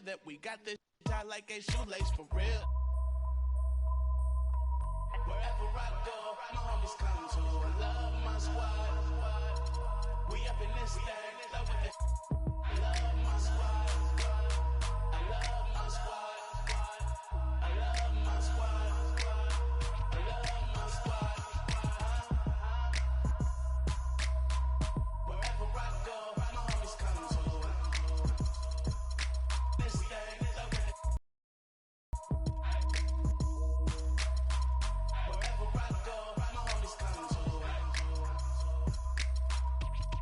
that we got this out like a shoelace for real. Wherever I go, my homies come to. I love my squad. We up in this thing, love with it. I love my squad. I love my squad. I love my squad. I love my squad. Wherever I go, my homies come to. This thing, love with it. Wherever I go, my homies come to.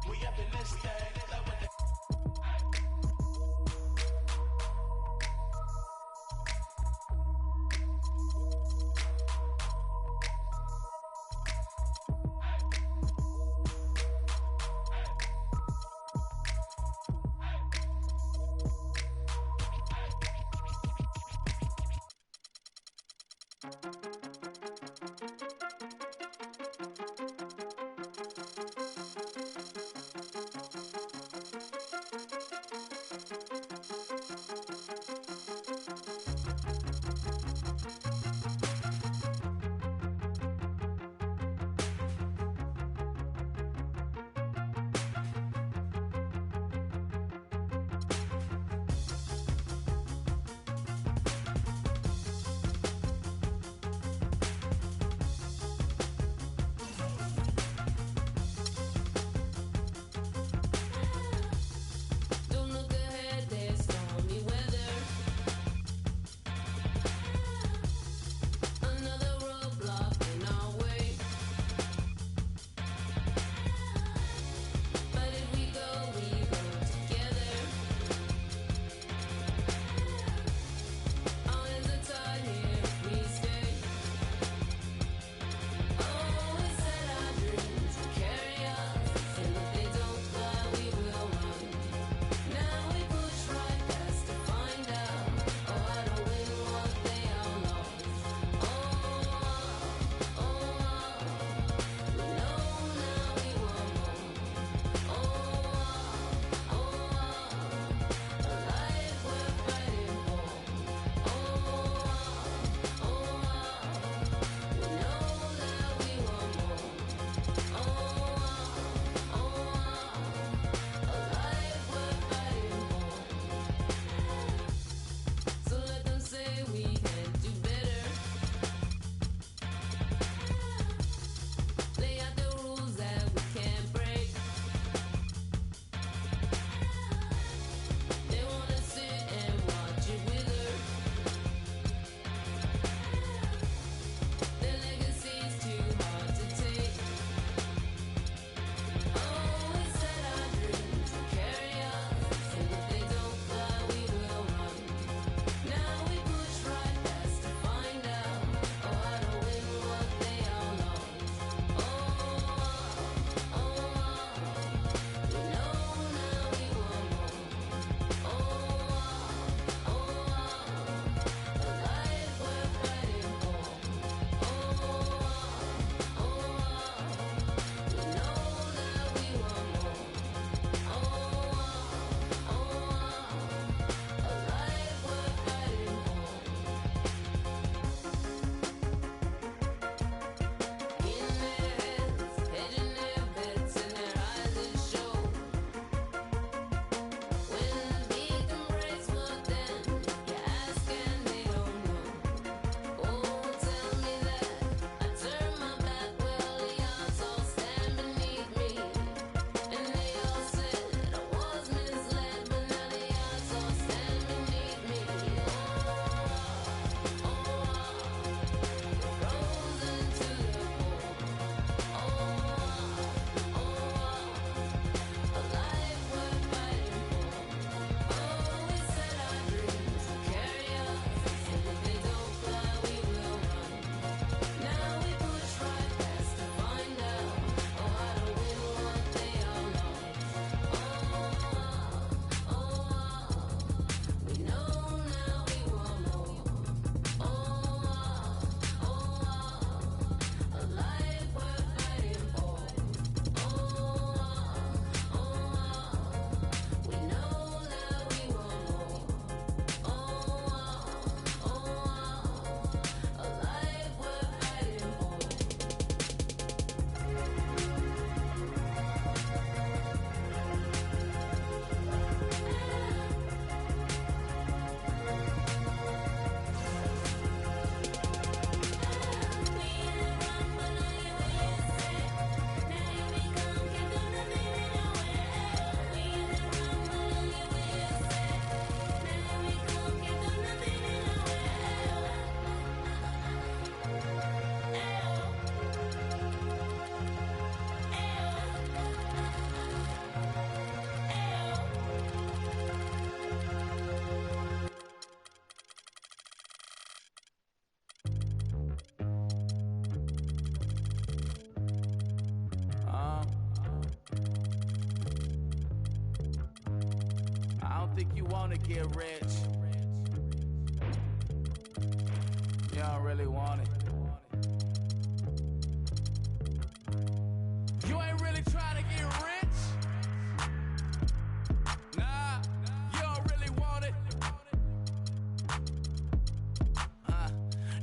We up in this thing, love with it. think you wanna get rich. You don't really want it. You ain't really trying to get rich. Nah, you don't really want it.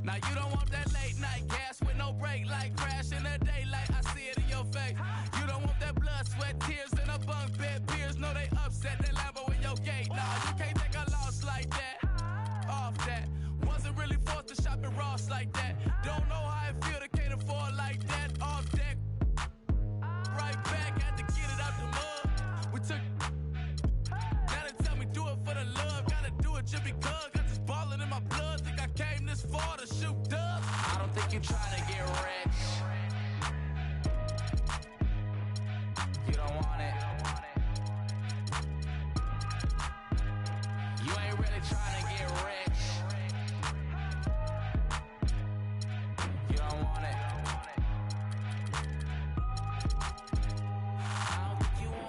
Now you don't want that late night gas with no break, like crash in the daylight. I see it in your face. You don't want that blood, sweat, tears in a bunk bed. Peers know they upset. That Lambo in your gate. Nah, you can't take a loss like that. Off that. Wasn't really forced to shop at Ross like that. Don't know how it feel to can't afford like that. Off deck. Right back, had to get it out the mud. We took. Now they tell me do it for the love. Gotta do it just because. Got this ballin' in my blood. Think I came this far to shoot dubs. I don't think you trying to get rich. You don't want it. You ain't really trying to get rich. You don't want it. I don't think you want.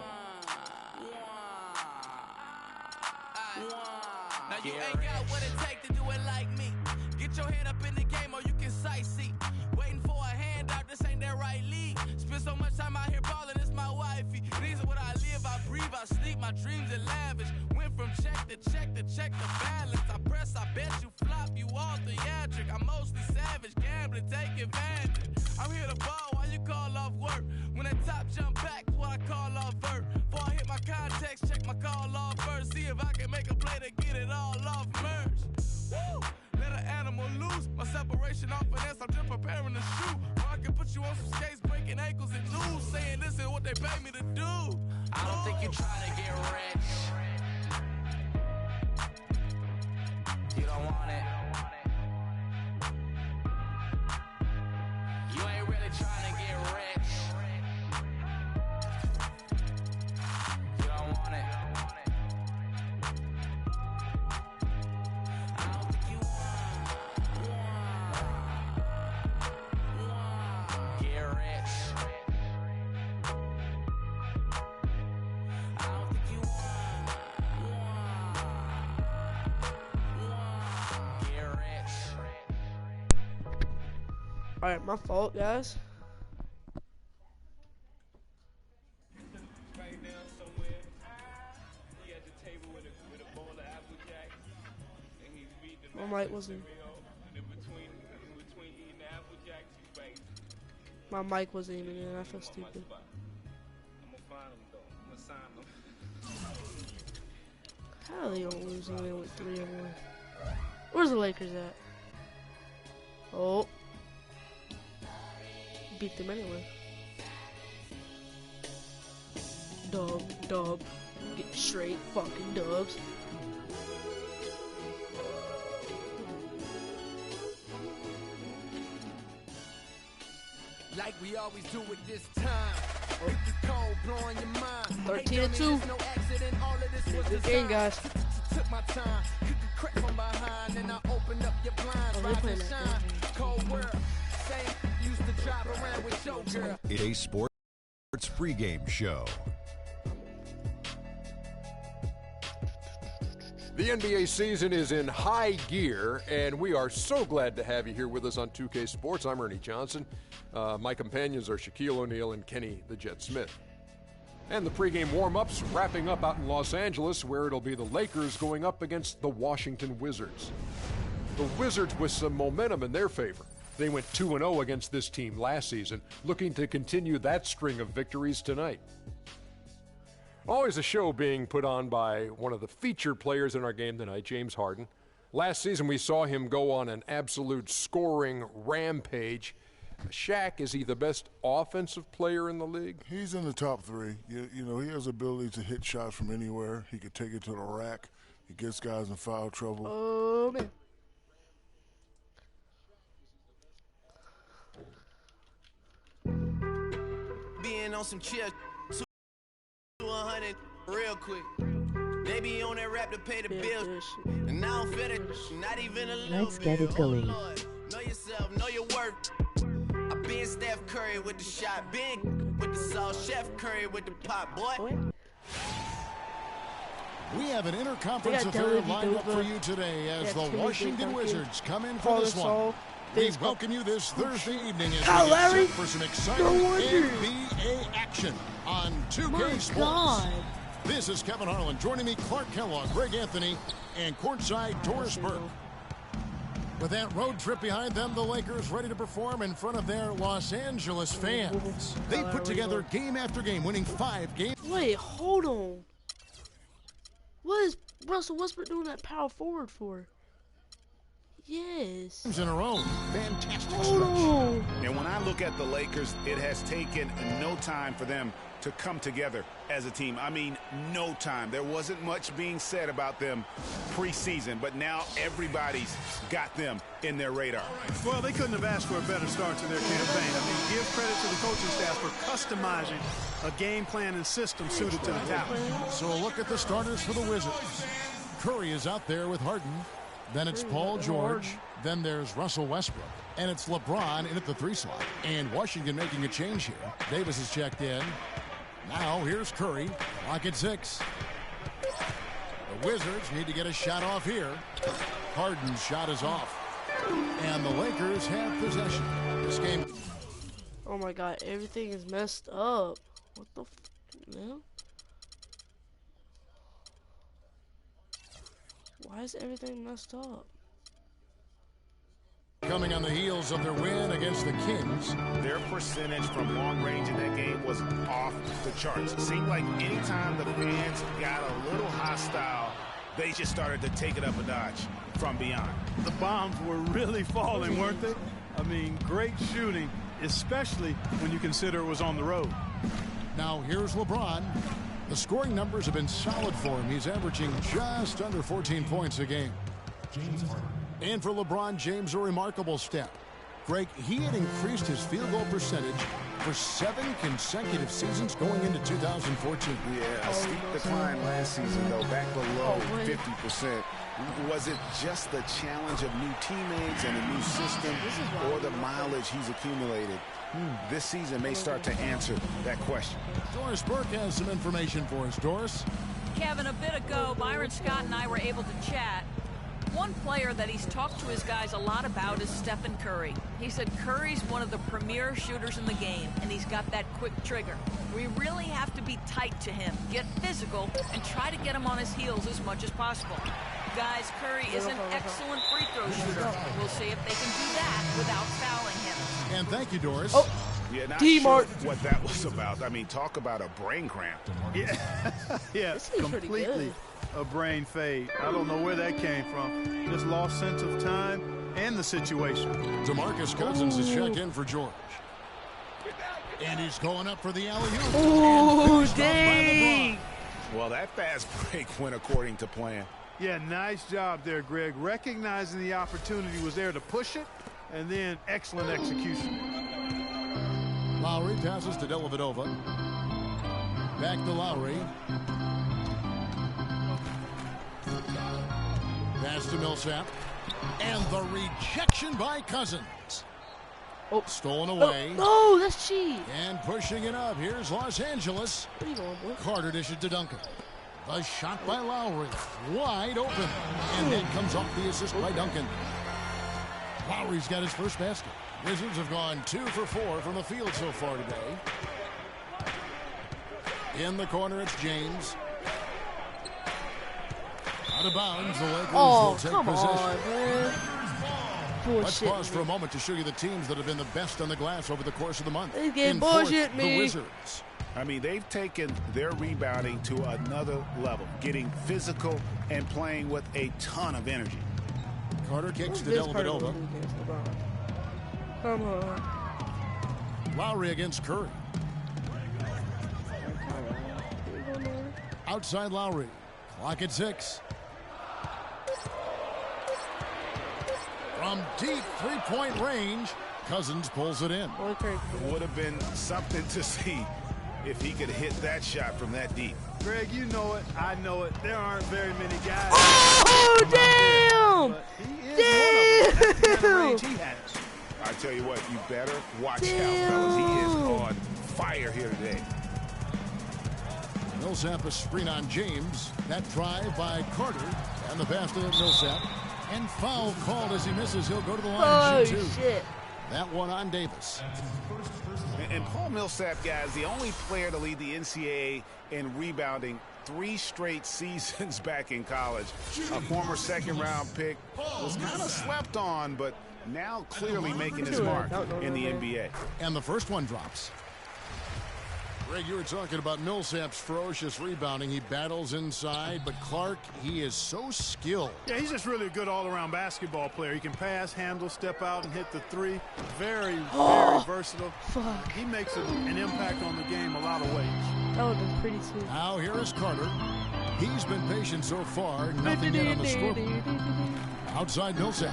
Now you ain't got what it takes to do it like me. Get your head up in the game or you can sightsee. Waiting for a handout, this ain't that right league. Spend so much time out here ballin', it's my wifey. These are what I live, I breathe, I sleep, my dreams are lavish. Went from check to check to check the balance. I press, I bet you flop, you all theatric. I'm mostly savage, gambling, take advantage. I'm here to ball while you call off work. When that top jump back, what I call off vert. Before I hit my context, check my call off first. See if I can make a play to get it all off merge. Woo! Let an animal loose. My separation off finesse, I'm just preparing to shoot. Or I can put you on some skates, breaking ankles and lose. Saying this is what they pay me to do. I don't think you're trying to get rich. You don't want it. You ain't really trying to get rich. You don't want it. I don't think you want. Get rich. I don't think you want. Get rich. Alright, my fault, guys. Right now somewhere, he at the table with a bowl of Applejack, and he's reading the My mic wasn't. cereal, and in between eating the Applejack, he's like, My mic wasn't even in. I feel "I'm on my stupid. spot. I'm gonna find him though. I'm gonna sign him." How are they gonna lose when they went 3-1? Where's the Lakers at? Oh. Beat them anyway. Dub. Get straight fucking dubs. Like we always do it this time. If you cold, blowing your mind. 13-2. No accident, all of this was Good game, designed. guys. Took my time, could crack from behind, and I opened up your blinds, Oh, they rise playing and that shine. game. Cold world, same, used to drive around with your girl. It's a sports pregame show. The NBA season is in high gear, and we are so glad to have you here with us on 2K Sports. I'm Ernie Johnson. My companions are Shaquille O'Neal and Kenny the Jet Smith. And the pregame warm-ups wrapping up out in Los Angeles, where it'll be the Lakers going up against the Washington Wizards. The Wizards with some momentum in their favor. They went 2-0 against this team last season, looking to continue that string of victories tonight. Always a show being put on by one of the featured players in our game tonight, James Harden. Last season we saw him go on an absolute scoring rampage. Shaq, is he the best offensive player in the league? He's in the top three. You know, he has the ability to hit shots from anywhere. He could take it to the rack. He gets guys in foul trouble. Oh, man. Being on some chill, 200 real quick. They be on that rap to pay the Yeah, bills. this shit. And I don't feel it, not even a little Let's bit. get it going. Oh, Lord. Know yourself, know your worth. I been Steph Curry with the shot, been with the sauce, Chef Curry with the pot, boy. Boy. We have an They interconference got affair Deli lined up for Duba. you today as They got the Timmy Washington Duncan, Wizards come in for Paul this one. Gasol, We Vince welcome you this Thursday evening as Kyle we get Lowry? set for some exciting No wonder. NBA action on 2K My Sports. God. This is Kevin Harlan. Joining me, Clark Kellogg, Greg Anthony, and courtside Doris Burke. With that road trip behind them, the Lakers ready to perform in front of their Los Angeles fans. They put together game after game, winning 5 games. Wait, hold on. What is Russell Westbrook doing that power forward for? Yes. In a row. Fantastic Hold on. And when I look at the Lakers, it has taken no time for them to come together as a team. I mean, no time. There wasn't much being said about them preseason, but now everybody's got them in their radar. Well, they couldn't have asked for a better start to their campaign. I mean, give credit to the coaching staff for customizing a game plan and system suited to the talent. So a look at the starters for the Wizards. Curry is out there with Harden. Then it's Paul George. Then there's Russell Westbrook. And it's LeBron in at the 3 slot. And Washington making a change here. Davis is checked in. Now here's Curry. Clock at 6. The Wizards need to get a shot off here. Harden's shot is off. And the Lakers have possession. This game. Oh my God, everything is messed up. What the man? Why is everything messed up? Coming on the heels of their win against the Kings. Their percentage from long range in that game was off the charts. It seemed like anytime the fans got a little hostile, they just started to take it up a notch from beyond. The bombs were really falling, weren't they? I mean, great shooting, especially when you consider it was on the road. Now here's LeBron. The scoring numbers have been solid for him. He's averaging just under 14 points a game. And for LeBron James, a remarkable step. Greg, he had increased his field goal percentage for 7 consecutive seasons going into 2014. Yeah, a steep decline last season, though, back below 50%. Was it just the challenge of new teammates and a new system, or the mileage he's accumulated? This season may start to answer that question. Doris Burke has some information for us. Doris? Kevin, a bit ago, Byron Scott and I were able to chat. One player that he's talked to his guys a lot about is Stephen Curry. He said Curry's one of the premier shooters in the game, and he's got that quick trigger. We really have to be tight to him, get physical, and try to get him on his heels as much as possible. Guys, Curry is an excellent free throw shooter. We'll see if they can do that without fouling him. And thank you, Doris. Oh, Yeah, not D-Mart. sure what that was about. I mean, talk about a brain cramp. Yeah, yeah, This seems pretty completely good. a brain fade. I don't know where that came from. Just lost sense of time and the situation. DeMarcus Cousins is checked in for George. And he's going up for the alley-oop. Oh, dang. Well, that fast break went according to plan. Yeah, nice job there, Greg. Recognizing the opportunity was there to push it, and then excellent execution. Lowry passes to Dellavedova. Back to Lowry. Pass to Millsap. And the rejection by Cousins. Oh. Stolen away. No, that's cheap. And pushing it up. Here's Los Angeles. What are you going, boy? Carter dishes to Duncan. A shot by Lowry. Wide open. And that comes off the assist by Duncan. Lowry's got his first basket. Wizards have gone 2 for 4 from the field so far today. In the corner, it's James. Out of bounds, the Lakers will take come possession. on, man. Let's Bullshit. pause for a moment to show you the teams that have been the best on the glass over the course of the month. They get In fourth, bullshit the me. Wizards. I mean, they've taken their rebounding to another level, getting physical and playing with a ton of energy. Carter kicks to This part of the Dellavedova. movie against LeBron. Come on. Lowry against Curry. Outside Lowry. Clock at 6. From deep three-point range, Cousins pulls it in. Would have been something to see if he could hit that shot from that deep. Greg, you know it. I know it. There aren't very many guys. Oh, damn! But he is one of them. That's the kind of range he has. I tell you what, you better watch out, fellas. He is on fire here today. Millsap a screen on James. That drive by Carter. And the pass to Millsap. And foul called as he misses. He'll go to the line and shoot two. Shit. That one on Davis. And Paul Millsap, guys, the only player to lead the NCAA in rebounding 3 straight seasons back in college. A former second-round pick, was kind of slept on, but now clearly making his mark in the NBA. And the first one drops. Greg, you were talking about Millsap's ferocious rebounding. He battles inside, but Clark, he is so skilled. Yeah, he's just really a good all-around basketball player. He can pass, handle, step out, and hit the three. Very, very versatile. Fuck. He makes an impact on the game a lot of ways. That would have been pretty sweet. Now here is Carter. He's been patient so far. Nothing yet on the scoreboard. Outside Millsap.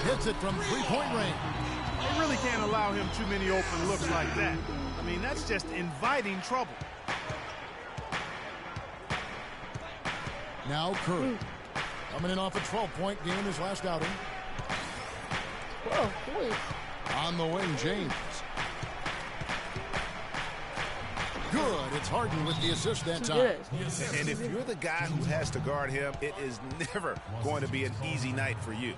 Hits it from three-point range. They really can't allow him too many open looks like that. I mean, that's just inviting trouble. Now Curry. Coming in off a 12-point game his last outing. Whoa, boy. On the wing, James. Good. It's Harden with the assist that time. And if you're the guy who has to guard him, it is never going to be an easy night for you.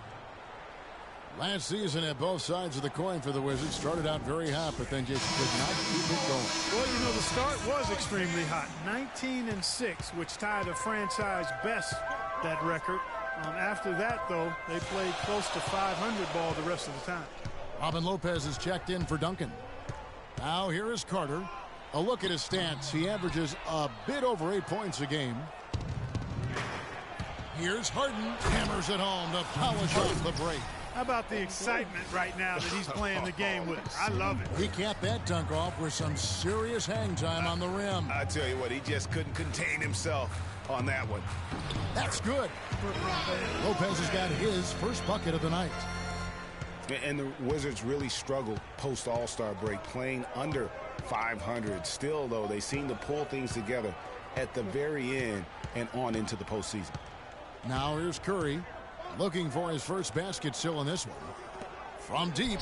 Last season at both sides of the coin for the Wizards. Started out very hot, but then just could not keep it going. Well, you know, the start was extremely hot. 19-6, which tied a franchise best, that record. After that, though, they played close to 500 ball the rest of the time. Robin Lopez is checked in for Duncan. Now here is Carter. A look at his stats. He averages a bit over 8 points a game. Here's Harden. Hammers it home to polish off the break. How about the excitement right now that he's playing the game with? I love it. He capped that dunk off with some serious hang time on the rim. I tell you what, he just couldn't contain himself on that one. That's good. Lopez has got his first bucket of the night. And the Wizards really struggled post All-Star break, playing under 500. Still, though, they seem to pull things together at the very end and on into the postseason. Now here's Curry. Looking for his first basket still in this one. From deep.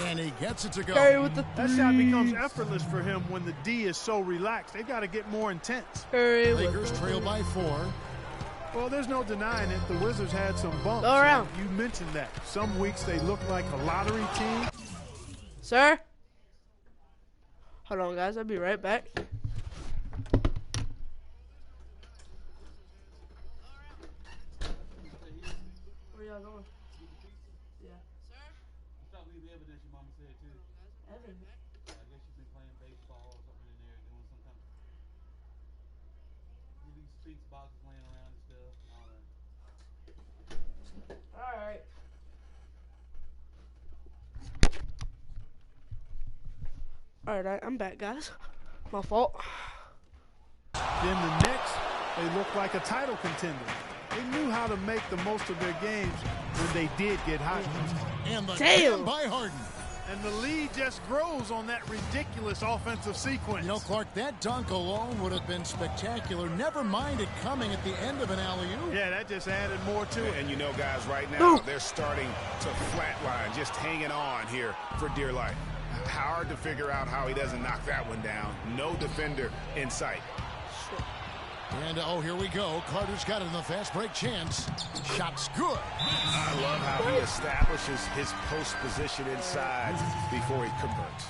And he gets it to go. Curry with the that shot becomes effortless for him when the D is so relaxed. They've got to get more intense. Curry Lakers trail by 4. Well, there's no denying it. The Wizards had some bumps. Go around. You mentioned that. Some weeks they look like a lottery team. Sir? Hold on, guys. I'll be right back. Where y'all going? Yeah. Sir? I thought we the evidence your mama said too. Evan. I guess you've been playing baseball or something in there, doing some kind of these speaks boxes laying around and stuff and all that. Alright. Alright, I'm back, guys. My fault. Then the Knicks, they look like a title contender. They knew how to make the most of their games when they did get hot. And the Damn. by Harden. And the lead just grows on that ridiculous offensive sequence. You know, Clark, that dunk alone would have been spectacular. Never mind it coming at the end of an alley-oop. Yeah, that just added more to it. And you know, guys, right now, they're starting to flatline, just hanging on here for dear life. Hard to figure out how he doesn't knock that one down. No defender in sight. And, oh, here we go. Carter's got it in the fast break chance. Shot's good. I love how he establishes his post position inside before he converts.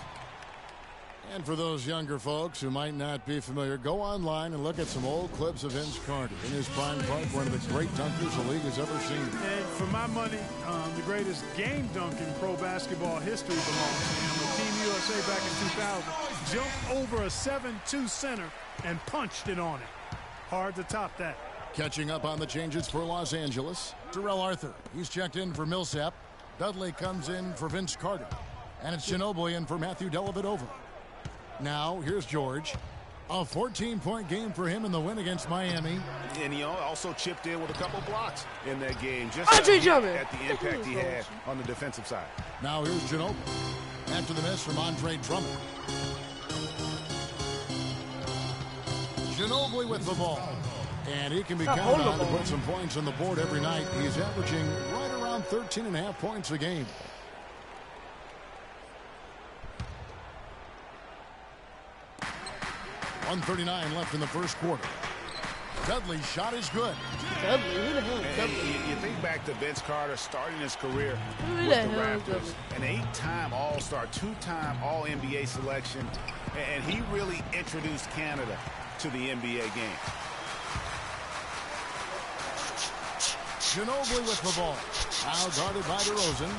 And for those younger folks who might not be familiar, go online and look at some old clips of Vince Carter in his prime Clark, one of the great dunkers the league has ever seen. And for my money, the greatest game dunk in pro basketball history belongs to him. With Team USA back in 2000, jumped over a 7-2 center and punched it on it. Hard to top that. Catching up on the changes for Los Angeles. Terrell Arthur, he's checked in for Millsap. Dudley comes in for Vince Carter. And it's Ginobili in for Matthew Dellavedova. Now, here's George. A 14-point game for him in the win against Miami. And he also chipped in with a couple blocks in that game. Just Andre at Drummond. the impact he had on the defensive side. Now here's Ginobili. After the miss from Andre Drummond. Ginobili with the ball. And he can be counted on to put some points on the board every night. He's averaging right around 13.5 points a game. 1:39 left in the first quarter. Dudley's shot is good. Dudley? Who the hell is And Dudley? you think back to Vince Carter starting his career Who with the the hell is Raptors. An 8-time All-Star, 2-time All-NBA selection. And he really introduced Canada to the NBA game. Ginobili with the ball. Now guarded by DeRozan.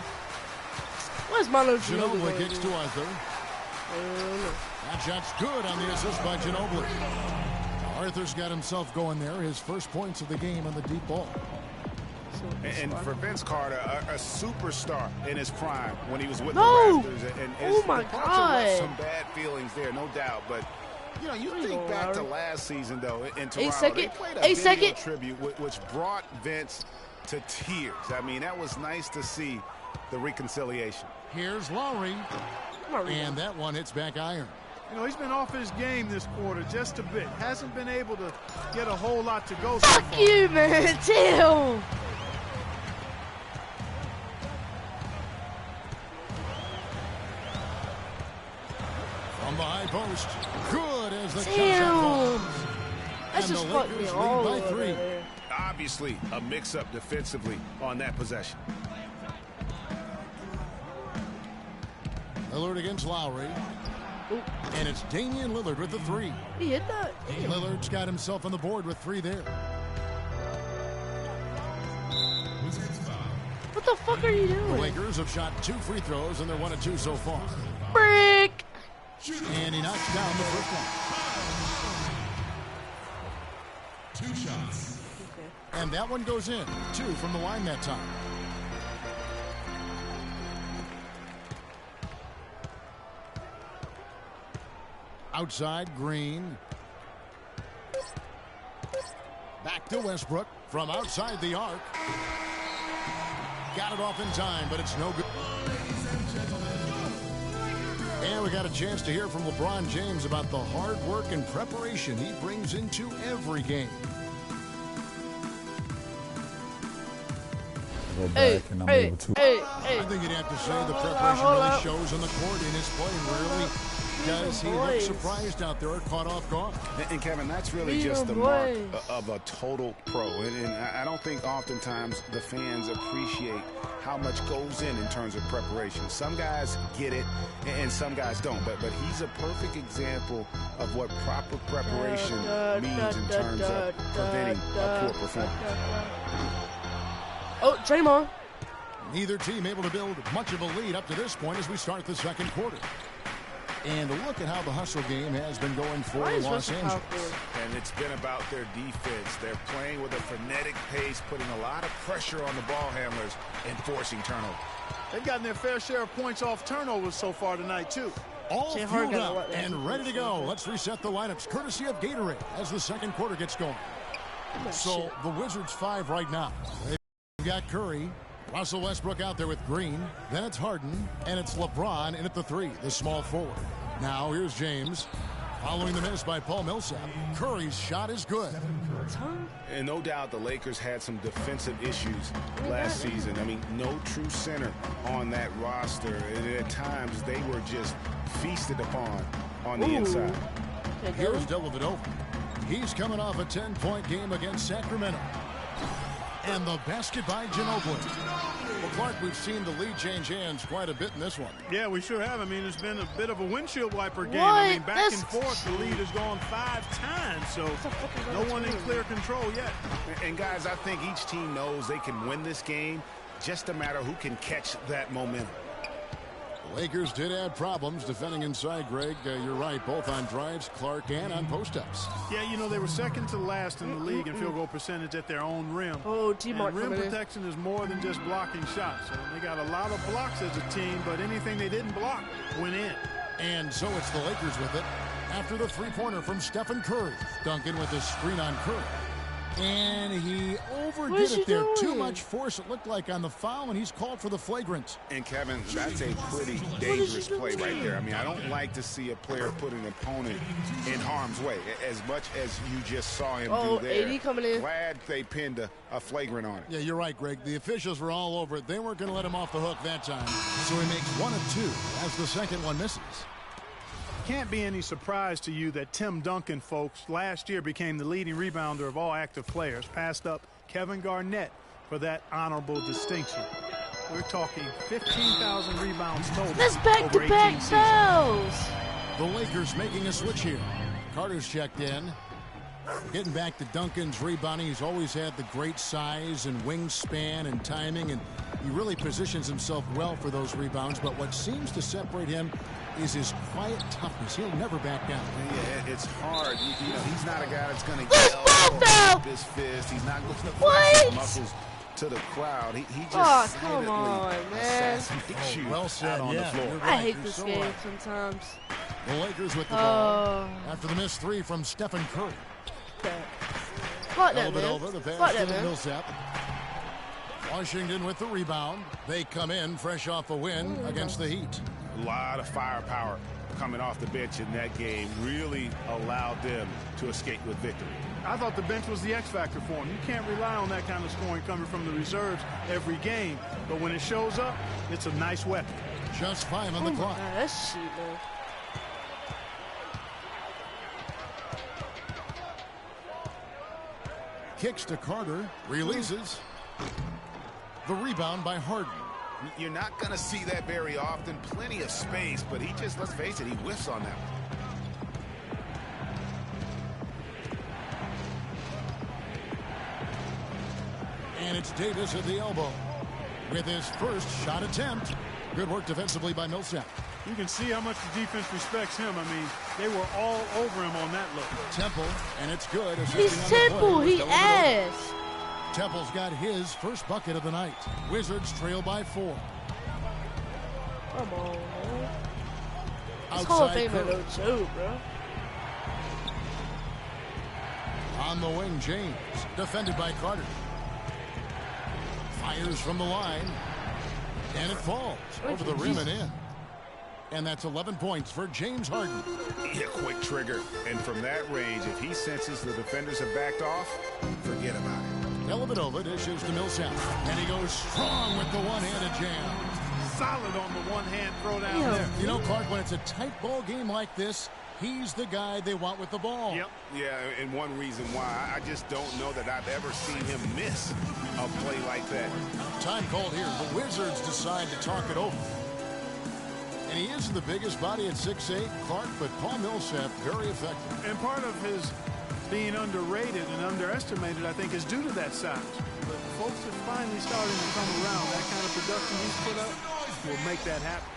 Where's Manu Ginobili Ginobili? kicks to Arthur. That shot's good on the assist by Ginobili. Arthur's got himself going there. His first points of the game on the deep ball. And for Vince Carter, a superstar in his prime when he was with No! the Raptors. And Oh my the Bucks have God. left some bad feelings there, no doubt. But, you know, you think back to last season, though, in Toronto. They played a video tribute, which brought Vince to tears. I mean, that was nice to see the reconciliation. Here's Lowry. And that one hits back iron. You know, he's been off his game this quarter just a bit. Hasn't been able to get a whole lot to go so Fuck far. you, man. Chill. From the high post. Good as the Damn. shot falls. That's And just the fucked me Lakers all lead by over 3. there. Obviously, a mix-up defensively on that possession. Lillard against Lowry. Ooh. And it's Damian Lillard with the 3. He hit that. Damn. Lillard's got himself on the board with 3 there. What the fuck are you The doing? Lakers have shot 2 free throws, and they're 1 of 2 so far. Brick. And he knocks down the first one. 2 shots. Okay. And that one goes in. 2 from the line that time. Outside, Green. Back to Westbrook from outside the arc. Got it off in time, but it's no good. And we got a chance to hear from LeBron James about the hard work and preparation he brings into every game. Hey, hey, hey. I think you'd have to say the preparation really shows on the court in his play, really, because he looked surprised out there, caught off guard. And Kevin, that's really just the mark of a total pro. And I don't think oftentimes the fans appreciate how much goes in terms of preparation. Some guys get it, and some guys don't. But he's a perfect example of what proper preparation means in terms of preventing a poor performance. Oh, Draymond. Neither team able to build much of a lead up to this point as we start the second quarter. And look at how the hustle game has been going for Los Angeles. And it's been about their defense. They're playing with a frenetic pace, putting a lot of pressure on the ball handlers and forcing turnovers. They've gotten their fair share of points off turnovers so far tonight, too. All fueled up and ready to go. Let's reset the lineups, courtesy of Gatorade, as the second quarter gets going. So the Wizards 5 right now. They've got Curry. Russell Westbrook out there with Green. Then it's Harden, and it's LeBron in at the 3, the small forward. Now here's James. Following the miss by Paul Millsap. Curry's shot is good. And no doubt the Lakers had some defensive issues last season. I mean, no true center on that roster. And at times they were just feasted upon on the inside. Here's Dellavedova. He's coming off a 10-point game against Sacramento. And the basket by Ginobili. Well, Clark, we've seen the lead change hands quite a bit in this one. Yeah, we sure have. I mean, it's been a bit of a windshield wiper game. What? I mean, back and forth, the lead has gone 5 times, so no one in clear control yet. And guys, I think each team knows they can win this game, just a matter who can catch that momentum. The Lakers did have problems defending inside, Greg. You're right, both on drives, Clark, and on post-ups. Yeah, you know, they were second to last in the league in field goal percentage at their own rim. Oh, T-Mark rim coming in. protection is more than just blocking shots. So they got a lot of blocks as a team, but anything they didn't block went in. And so it's the Lakers with it after the three-pointer from Stephen Curry. Duncan with the screen on Curry. And he overdid it there. Too much force, it looked like, on the foul, and he's called for the flagrant. And, Kevin, that's a pretty dangerous play right there. I mean, I don't like to see a player put an opponent in harm's way, as much as you just saw him do there. 80 coming in. Glad they pinned a flagrant on it. Yeah, you're right, Greg. The officials were all over it. They weren't going to let him off the hook that time. So he makes 1 of 2 as the second one misses. can't be any surprise to you that Tim Duncan, folks, last year became the leading rebounder of all active players, passed up Kevin Garnett for that honorable distinction. We're talking 15,000 rebounds total. That's back-to-back fouls. The Lakers making a switch here. Carter's checked in. Getting back to Duncan's rebounding, he's always had the great size and wingspan and timing, and he really positions himself well for those rebounds. But what seems to separate him is his quiet toughness. He'll never back down. Yeah, it's hard. You know, he's not a guy that's going to yell with his fist. He's not going to flex his muscles to the crowd. He just come on, man. Well said on the floor. I hate this game sometimes. The Lakers with the ball after the missed three from Stephen Curry. Fuck that, man. Over the pass to Millsap. Washington with the rebound. They come in fresh off a win against the Heat. A lot of firepower coming off the bench in that game really allowed them to escape with victory. I thought the bench was the X factor for him. You can't rely on that kind of scoring coming from the reserves every game. But when it shows up, it's a nice weapon. Just 5 on the clock. That's shit, man. Kicks to Carter. Releases. The rebound by Harden. You're not going to see that very often. Plenty of space, but he just, let's face it, he whiffs on that one. And it's Davis at the elbow with his first shot attempt. Good work defensively by Millsap. You can see how much the defense respects him. I mean, they were all over him on that look. Temple, and it's good. He's Temple. He ass. Temple's got his first bucket of the night. Wizards trail by 4. Come on, man. Outside Hall of Famer Curry. though, too, bro. On the wing, James. Defended by Carter. Fires from the line. And it falls over the rim and in. And that's 11 points for James Harden. Yeah, quick trigger. And from that range, if he senses the defenders have backed off, forget about it. Dellavedova dishes to Millsap. And he goes strong with the one-handed jam. Solid on the one-hand throw down there. You know, Clark, when it's a tight ball game like this, he's the guy they want with the ball. Yep. Yeah, and one reason why, I just don't know that I've ever seen him miss a play like that. Time called here. The Wizards decide to talk it over. And he is the biggest body at 6'8", Clark, but Paul Millsap very effective. And part of his being underrated and underestimated, I think, is due to that size. But folks are finally starting to come around. That kind of production he's put up will make that happen.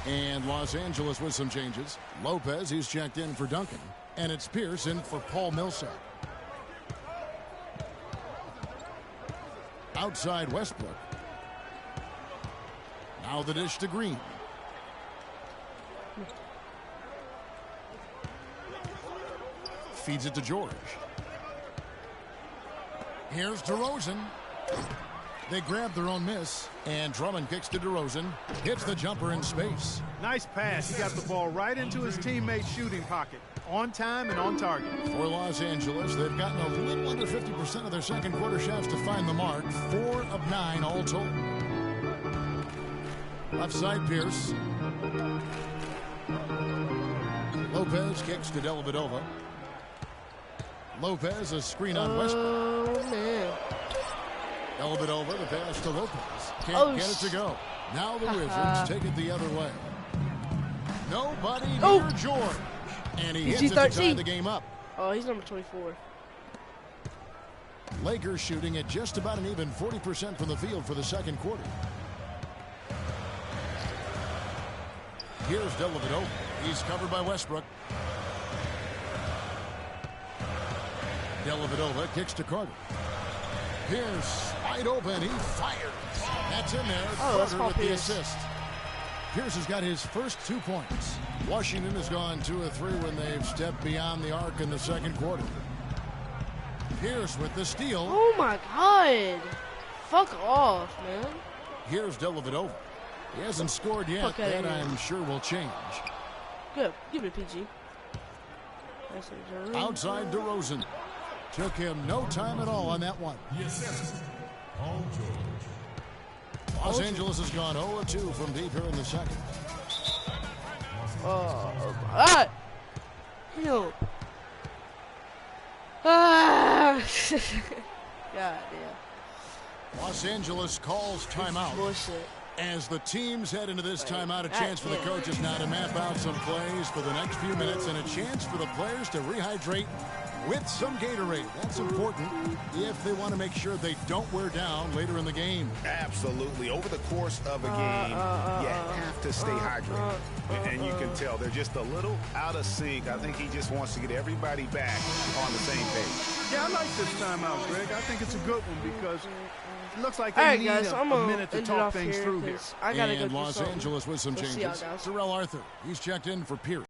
And Los Angeles with some changes. Lopez, he's checked in for Duncan. And it's Pearson for Paul Millsap. Outside Westbrook. Now the dish to Green. Feeds it to George. Here's DeRozan. They grab their own miss, and Drummond kicks to DeRozan. Hits the jumper in space. Nice pass. He got the ball right into his teammate's shooting pocket. On time and on target. For Los Angeles, they've gotten a little under 50% of their second quarter shots to find the mark. 4 of 9 all told. Left side, Pierce. Lopez kicks to Dellavedova. Lopez, a screen on Westbrook. Oh, man. Dellavedova, the pass to Lopez. Can't get it to go. Now the Wizards take it the other way. Nobody near George. And he hits it to tie the game up. Oh, he's number 24. Lakers shooting at just about an even 40% from the field for the second quarter. Here's Dellavedova. He's covered by Westbrook. Dellavedova kicks to Carter. Pierce wide open. He fires. That's in there. Carter with the assist. Pierce has got his first 2 points. Washington has gone 2 of 3 when they've stepped beyond the arc in the second quarter. Pierce with the steal. Oh my God. Fuck off, man. Here's Dellavedova. He hasn't scored yet. That I'm sure will change. Good. Give it a PG. Outside DeRozan. Took him no time at all on that one. Los Angeles has gone 0-2 from deep here in the second. Oh my God. Ew. Ah. God damn. Los Angeles calls timeout. Bullshit. As the teams head into this timeout, a chance for the coaches now to map out some plays for the next few minutes and a chance for the players to rehydrate with some Gatorade. That's important if they want to make sure they don't wear down later in the game. Absolutely. Over the course of a game, you have to stay hydrated. And you can tell they're just a little out of sync. I think he just wants to get everybody back on the same page. Yeah, I like this timeout, Greg. I think it's a good one because it looks like they Alright, need guys, a minute to talk things through here. I gotta and go Los Angeles with some changes. y'all, guys. Terrell Arthur, he's checked in for Pierce.